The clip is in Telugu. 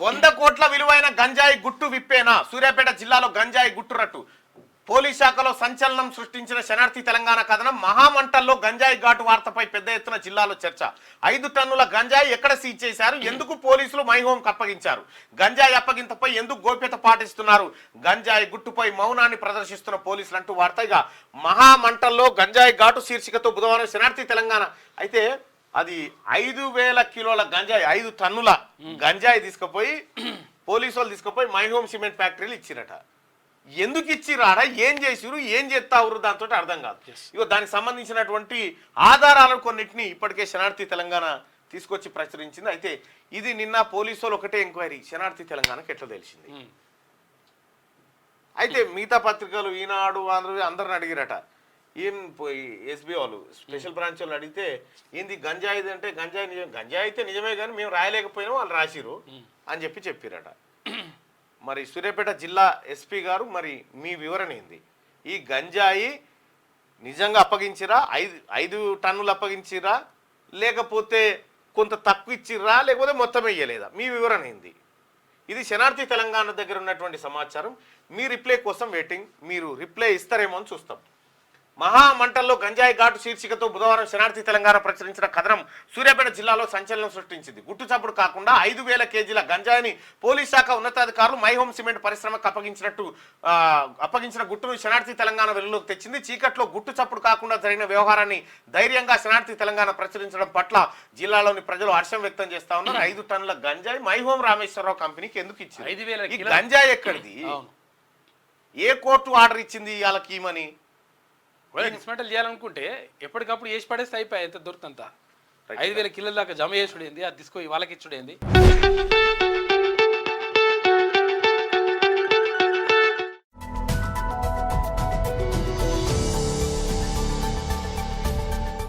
100 కోట్ల విలువైన గంజాయి గుట్టు విప్పేనా? సూర్యాపేట జిల్లాలో గంజాయి గుట్టు రట్టు. పోలీస్ శాఖలో సంచలనం సృష్టించిన శనార్థి తెలంగాణ కథనం. మహామంటల్లో గంజాయి ఘాటు వార్తపై పెద్ద ఎత్తున జిల్లాలో చర్చ. 5 టన్నుల గంజాయి ఎక్కడ సీజ్ చేశారు? ఎందుకు పోలీసులు మైహోంకు అప్పగించారు? గంజాయి అప్పగింతపై ఎందుకు గోప్యత పాటిస్తున్నారు? గంజాయి గుట్టుపై మౌనాన్ని ప్రదర్శిస్తున్న పోలీసులు అంటూ వార్త. ఇక మహామంటల్లో గంజాయి ఘాటు శీర్షికతో బుధవారం శనార్థి తెలంగాణ. అయితే అది 5,000 కిలోల గంజాయి, 5 టన్నుల గంజాయి తీసుకుపోయి పోలీసు వాళ్ళు తీసుకుపోయి మైహోం సిమెంట్ ఫ్యాక్టరీలు ఇచ్చిరట. ఎందుకు ఇచ్చిరాడా, ఏం చేసిరు, ఏం చేస్తావురు, దాంతో అర్థం కాదు. ఇగో దానికి సంబంధించినటువంటి ఆధారాలను కొన్నిటిని ఇప్పటికే శనార్థి తెలంగాణ తీసుకొచ్చి ప్రచురించింది. అయితే ఇది నిన్న పోలీసు వాళ్ళు ఒకటే ఎంక్వైరీ శనార్థి తెలంగాణకి ఎట్లా తెలిసింది. అయితే మిగతా పత్రికలు ఈనాడు, ఆంధ్రప్రదేశ్ అందరిని అడిగిరట. ఏం పోయి ఎస్బీ వాళ్ళు స్పెషల్ బ్రాంచ్ వాళ్ళు అడిగితే ఏంది గంజాయి అంటే గంజాయి నిజం, గంజాయి అయితే నిజమే కానీ మేము రాయలేకపోయినా వాళ్ళు రాసిరు అని చెప్పిరట. మరి సూర్యాపేట జిల్లా ఎస్పీ గారు మరి మీ వివరణ ఏంది? ఈ గంజాయి నిజంగా అప్పగించిరా, 5 టన్నులు అప్పగించిరా, లేకపోతే కొంత తక్కువ ఇచ్చిర్రా, లేకపోతే మొత్తం వేయలేదా? మీ వివరణ ఏంది? ఇది శనార్థి తెలంగాణ దగ్గర ఉన్నటువంటి సమాచారం. మీ రిప్లై కోసం వెయిటింగ్. మీరు రిప్లై ఇస్తారేమో అని చూస్తాం. మహామంటల్లో గంజాయి ఘాటు శీర్షికతో బుధవారం శనార్థి తెలంగాణ ప్రచురించిన కథనం సూర్యాపేట జిల్లాలో సంచలనం సృష్టించింది. గుట్టుచప్పుడు కాకుండా 5,000 కేజీల గంజాయిని పోలీస్ శాఖ ఉన్నతాధికారులు మైహోం సిమెంట్ పరిశ్రమకు అప్పగించిన గుట్టును శనార్థి తెలంగాణ వెలుగులోకి తెచ్చింది. చీకట్లో గుట్టు చప్పుడు కాకుండా జరిగిన వ్యవహారాన్ని ధైర్యంగా శనార్థి తెలంగాణ ప్రచురించడం పట్ల జిల్లాలోని ప్రజలు హర్షం వ్యక్తం చేస్తా ఉన్నారు. 5 టన్నుల గంజాయి మైహోం రామేశ్వరరావు కంపెనీకి ఎందుకు ఇచ్చింది? ఈ గంజాయి ఎక్కడిది? ఏ కోర్టు ఆర్డర్ ఇచ్చింది వాళ్ళకి ఈమని? డిస్మెంటల్ చేయాలనుకుంటే ఎప్పటికప్పుడు వేసి పడేస్తే అయిపోయి ఎంత దొరుకుతంత. 5,000 కిలోల దాకా జమ చేసుడేంది, అది తీసుకో వాళ్ళకి ఇచ్చుడేంది.